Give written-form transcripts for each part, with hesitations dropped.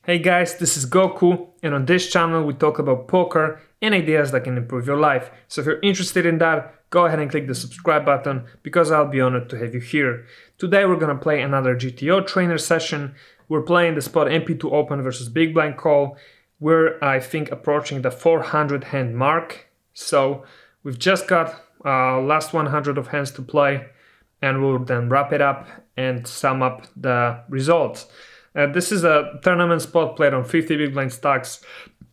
Hey guys, this is Goku, and on this channel we talk about poker and ideas that can improve your life. So if you're interested in that, go ahead and click the subscribe button because I'll be honored to have you here. Today we're gonna play another GTO trainer session. We're playing the spot MP2 open versus big blind call. We're, I think, approaching the 400 hand mark. So we've just got last 100 of hands to play, and we'll then wrap it up and sum up the results. This is a tournament spot played on 50 big blind stacks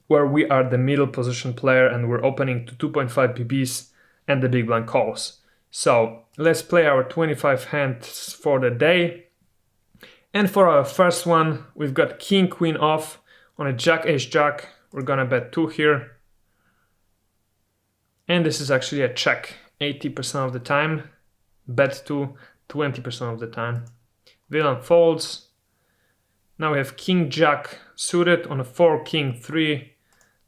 where we are the middle position player and we're opening to 2.5 PBs and the big blind calls. So let's play our 25 hands for the day. And for our first one, we've got King Queen off on a Jack Ace Jack. We're gonna bet 2 here. And this is actually a check 80% of the time. Bet 2 20% of the time. Villain folds. Now we have King Jack suited on a 4 King 3.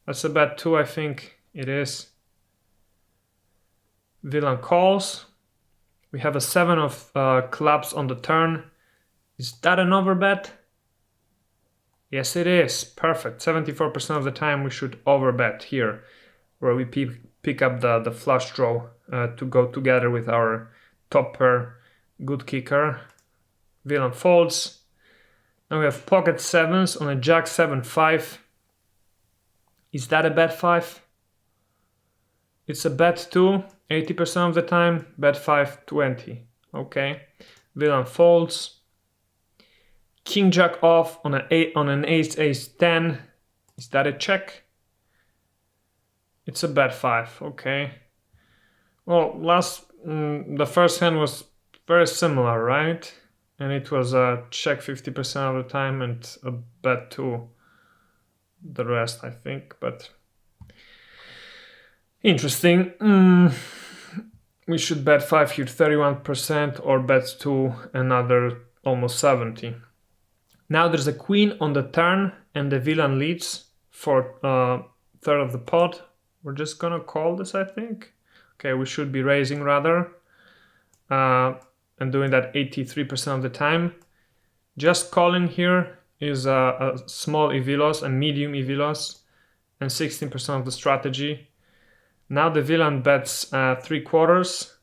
That's a bet 2, I think it is. Villain calls. We have a 7 of clubs on the turn. Is that an overbet? Yes, it is. Perfect. 74% of the time we should overbet here, where we pick up the flush draw to go together with our top pair. Good kicker. Villain folds. Now we have pocket 7s on a Jack 7-5. Is that a bet 5? It's a bet 2, 80% of the time. Bet 5, 20. Okay. Villain folds. King Jack off on an Ace Ace 10. Is that a check? It's a bet 5. Okay. Well, the first hand was very similar, right? And it was a check 50% of the time and a bet 2 the rest, I think. But interesting. We should bet 5 here 31% or bet 2 another almost 70. Now there's a queen on the turn and the villain leads for third of the pot. We're just gonna call this, I think. Okay, we should be raising rather. And doing that 83% of the time. Just calling here is a small EV loss, a medium EV loss, and 16% of the strategy. Now the villain bets 3/4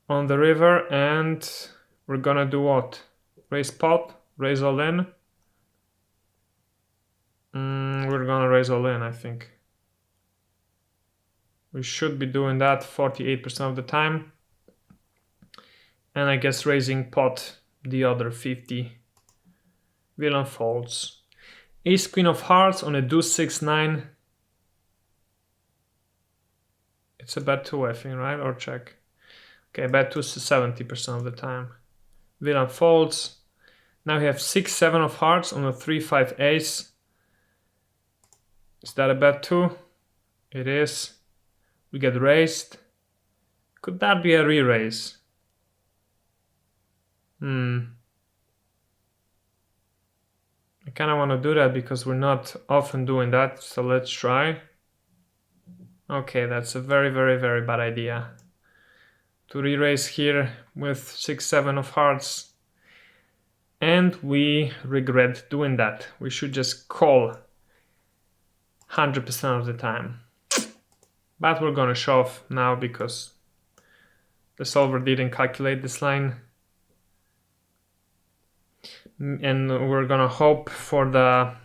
on the river, and we're gonna do what? Raise pot, raise all in. We're gonna raise all in, I think. We should be doing that 48% of the time. And I guess raising pot the other 50. Villain folds. Ace Queen of Hearts on a deuce 6-9. It's a bet 2, I think, right? Or check. Okay, bet 2 is 70% of the time. Villain folds. Now we have 6-7 of hearts on a 3-5 ace. Is that a bet 2? It is. We get raised. Could that be a re-raise? I kind of want to do that because we're not often doing that, so let's try. Okay, that's a very, very, very bad idea. To re-raise here with 6-7 of hearts. And we regret doing that. We should just call 100% of the time. But we're gonna shove now because the solver didn't calculate this line. And we're gonna hope for the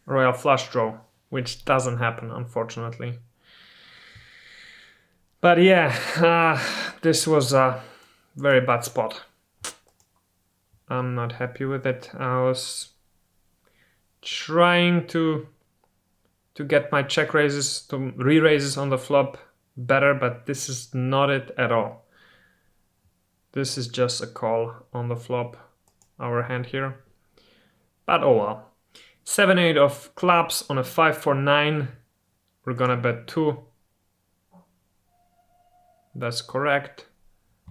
royal flush draw, which doesn't happen, unfortunately. But yeah, this was a very bad spot. I'm not happy with it. I was trying to get my check raises, to re-raises on the flop better, but this is not it at all. This is just a call on the flop. Our hand here, but oh well. 7-8 of clubs on a 5-4-9. We're gonna bet 2. That's correct.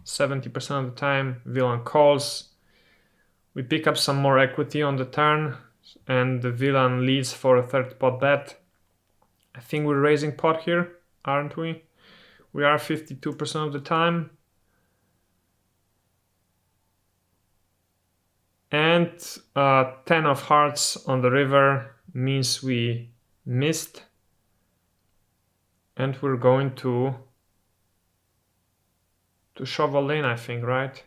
70% of the time. Villain calls. We pick up some more equity on the turn, and the villain leads for a third pot bet. I think we're raising pot here, aren't we? We are 52% of the time. And 10 of hearts on the river means we missed. And we're going to shovel in, I think, right?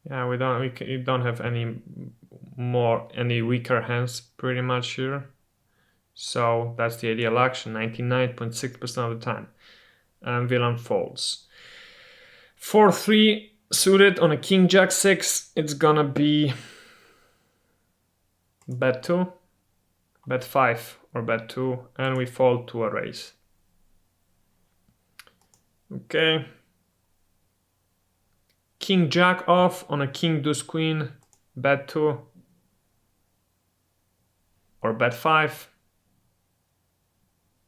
Yeah, we don't have any weaker hands pretty much here. So that's the ideal action, 99.6% of the time. And villain folds. 4-3 suited on a king jack 6, it's gonna be bet 2, bet 5 or bet 2, and we fold to a raise. Okay. King jack off on a king deuce queen, bet 2 or bet 5.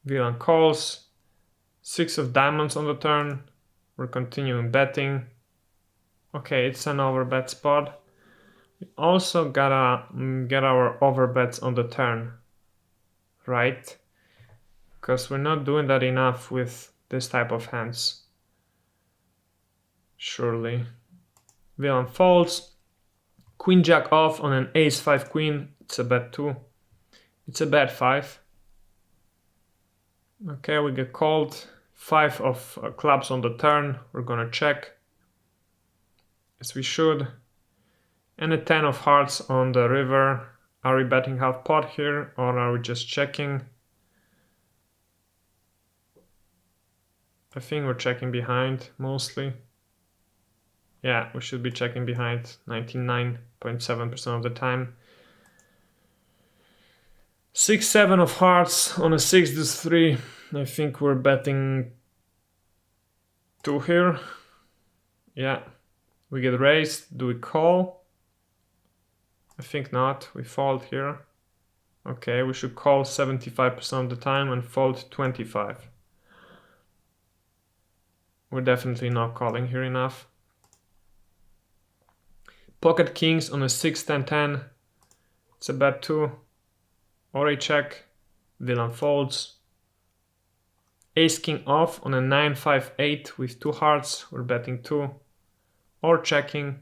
Villain calls. 6 of diamonds on the turn. We're continuing betting. Okay, it's an overbet spot. We also gotta get our overbets on the turn, right? Because we're not doing that enough with this type of hands. Surely. Villain folds. Queen jack off on an ace 5 queen. It's a bet 2. It's a bet 5. Okay, we get called. 5 of clubs on the turn. We're gonna check, as we should. And a 10 of hearts on the river. Are we betting half pot here, or are we just checking? I think we're checking behind mostly. Yeah, we should be checking behind 99.7% of the time. 6-7 of hearts on a 6 deuce 3. I think we're betting 2 here. Yeah, we get raised. Do we call? I think not. We fold here. Okay, we should call 75% of the time and fold 25. We're definitely not calling here enough. Pocket kings on a 6-10-10. It's a bet 2. Or a check. Villain folds. Ace king off on a 9-5-8 with 2 hearts. We're betting 2. Or checking.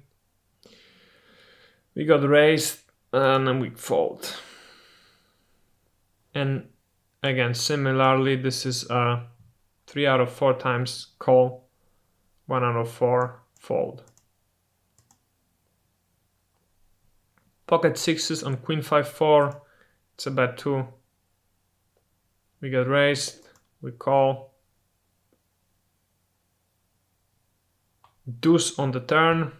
We got raised and then we fold. And again, similarly, this is a 3 out of 4 times call. 1 out of 4 fold. Pocket sixes on queen 5-4. It's a bet 2. We get raised. We call. Deuce on the turn.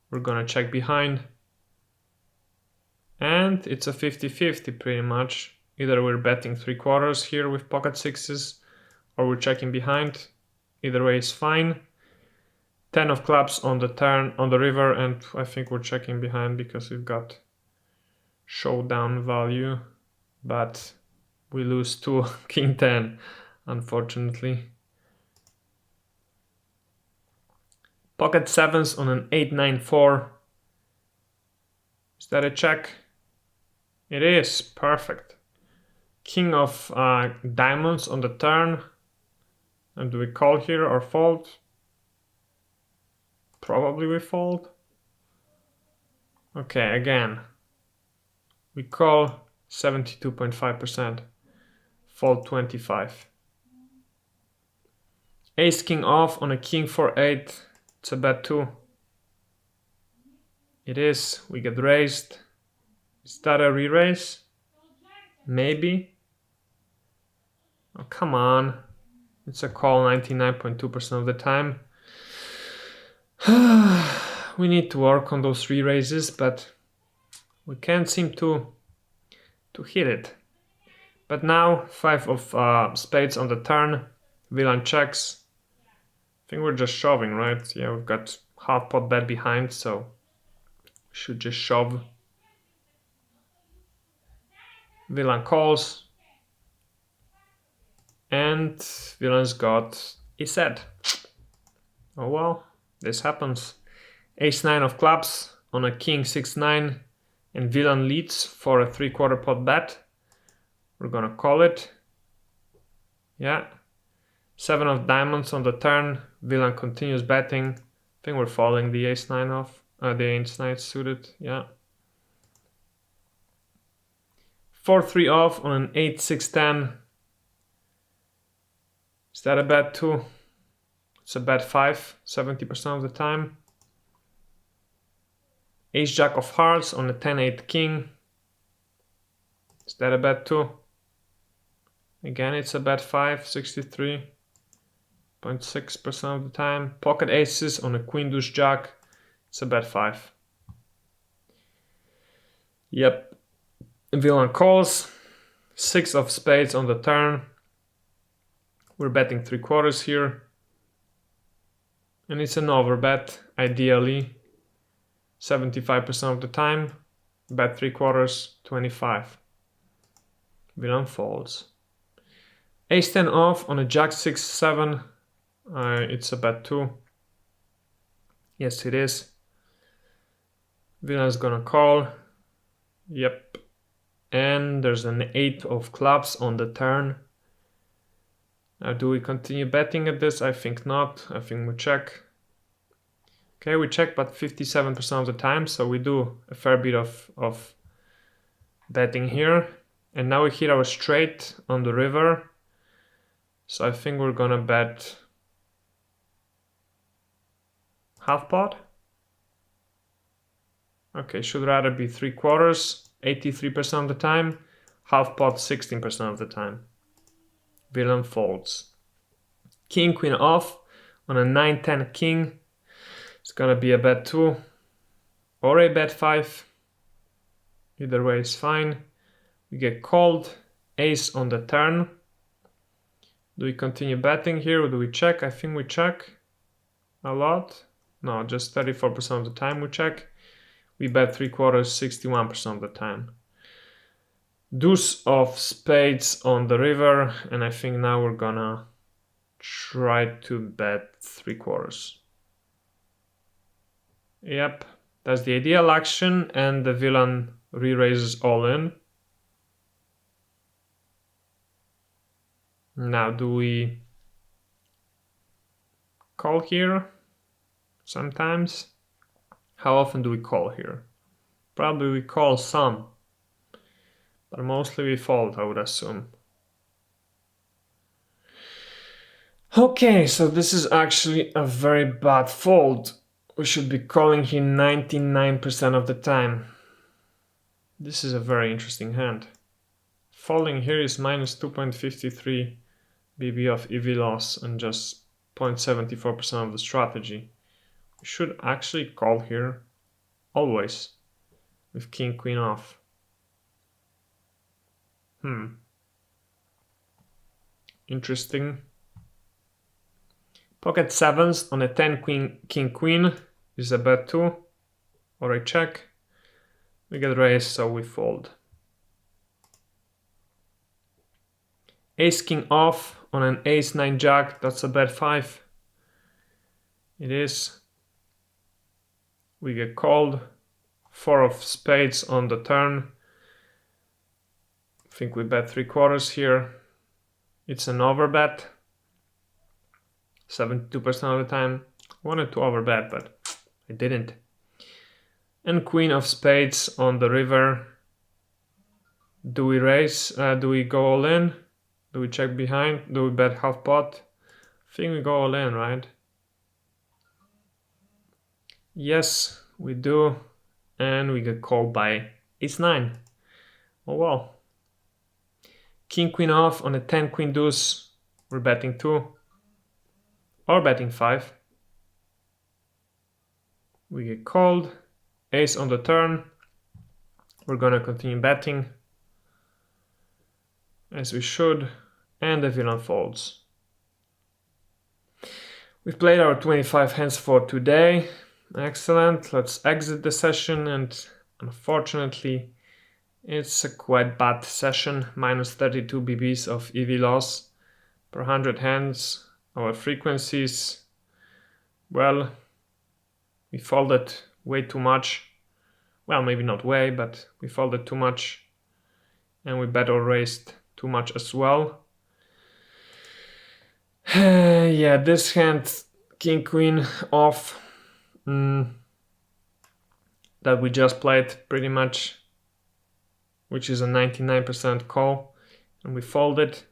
We're gonna check behind. And it's a 50-50 pretty much. Either we're betting 3/4 here with pocket sixes, or we're checking behind. Either way is fine. 10 of clubs on the turn on the river, and I think we're checking behind because we've got showdown value, but we lose to king 10, unfortunately. Pocket sevens on an 8-9-4. Is that a check? It is. Perfect. King of diamonds on the turn. And do we call here or fold? Probably we fold. Okay, again. We call 72.5%. Fold 25. Ace king off on a king 4-8. It's a bet 2. It is. We get raised. Is that a re-raise? Maybe. Oh, come on. It's a call 99.2% of the time. We need to work on those re-raises, but we can't seem to hit it. But now 5 of spades on the turn. Villain checks. I think we're just shoving, right? Yeah, we've got half pot bet behind, so we should just shove. Villain calls. And villain's got a set. Oh well, this happens. Ace-9 of clubs on a king 6-9, and villain leads for a 3/4 pot bet. We're gonna call it. Yeah. 7 of diamonds on the turn. Villain continues betting. I think we're following the ace-9 off. The ace-9 suited. Yeah. 4-3 off on an 8-6-10. Is that a bet too? It's a bet 5, 70% of the time. Ace-Jack of hearts on a 10-8 king. Is that a bet too? Again, it's a bet 5, 63.6% of the time. Pocket aces on a queen deuce jack. It's a bet 5. Yep. Villain calls. 6 of spades on the turn. We're betting 3/4 here. And it's an overbet, ideally. 75% of the time. Bet 3/4, 25. Villain folds. Ace-10 off on a jack 6-7. It's a bet 2. Yes, it is. Villain's gonna call. Yep. And there's an 8 of clubs on the turn. Now, do we continue betting at this? I think not. I think we check. Okay, we check, but 57% of the time, so we do a fair bit of betting here. And now we hit our straight on the river. So I think we're gonna bet half pot. Okay, should rather be 3/4, 83% of the time. Half pot, 16% of the time. Villain folds. King, queen off on a 9-10 king. It's gonna be a bet 2 or a bet 5. Either way is fine. We get called. Ace on the turn. Do we continue betting here or do we check? I think we check a lot. No, just 34% of the time we check. We bet 3/4, 61% of the time. Deuce of spades on the river, and I think now we're gonna try to bet 3/4. Yep, that's the ideal action, and the villain re-raises all in. Now, do we call here? Sometimes. How often do we call here? Probably we call some, but mostly we fold, I would assume. Okay, so this is actually a very bad fold. We should be calling here 99% of the time. This is a very interesting hand. Folding here is minus 2.53 BB of EV loss and just 0.74% of the strategy. We should actually call here always with king queen off. Interesting. Pocket sevens on a 10 queen king queen is a bet 2 or a check. We get raised, so we fold. Ace king off on an ace 9 jack, that's a bet 5. It is. We get called. 4 of spades on the turn. I think we bet 3/4 here. It's an overbet. 72% of the time. I wanted to overbet, but I didn't. And queen of spades on the river. Do we raise? Do we go all in? Do we check behind? Do we bet half pot? I think we go all in, right? Yes, we do. And we get called by ace 9. Oh well. King queen off on a 10 queen deuce. We're betting 2 or betting 5. We get called. Ace on the turn. We're gonna continue betting as we should, and the villain folds. We've played our 25 hands for today. Excellent. Let's exit the session, and unfortunately it's a quite bad session. Minus 32 BBs of EV loss per 100 hands. Our frequencies, well, we folded way too much. Well, maybe not way, but we folded too much, and we bet or raised too much as well. Yeah, this hand, king queen off, that we just played, pretty much which is a 99% call, and we fold it.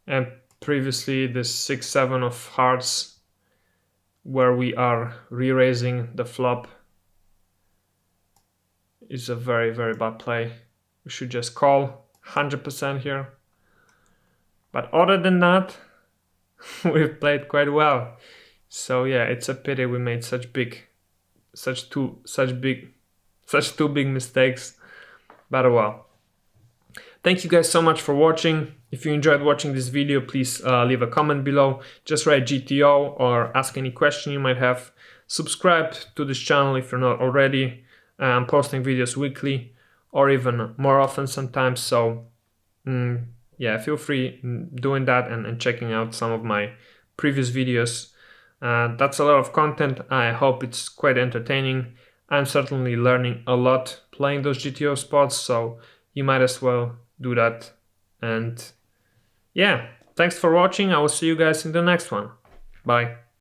And previously this 6-7 of hearts, where we are re-raising the flop, is a very, very bad play. We should just call 100% here. But other than that, we've played quite well. So yeah, it's a pity we made such two big mistakes. But well. Thank you guys so much for watching. If you enjoyed watching this video, please leave a comment below. Just write GTO or ask any question you might have. Subscribe to this channel if you're not already. I'm posting videos weekly or even more often sometimes. So yeah, feel free doing that and checking out some of my previous videos. That's a lot of content. I hope it's quite entertaining. I'm certainly learning a lot playing those GTO spots, so you might as well do that. And yeah, thanks for watching. I will see you guys in the next one. Bye.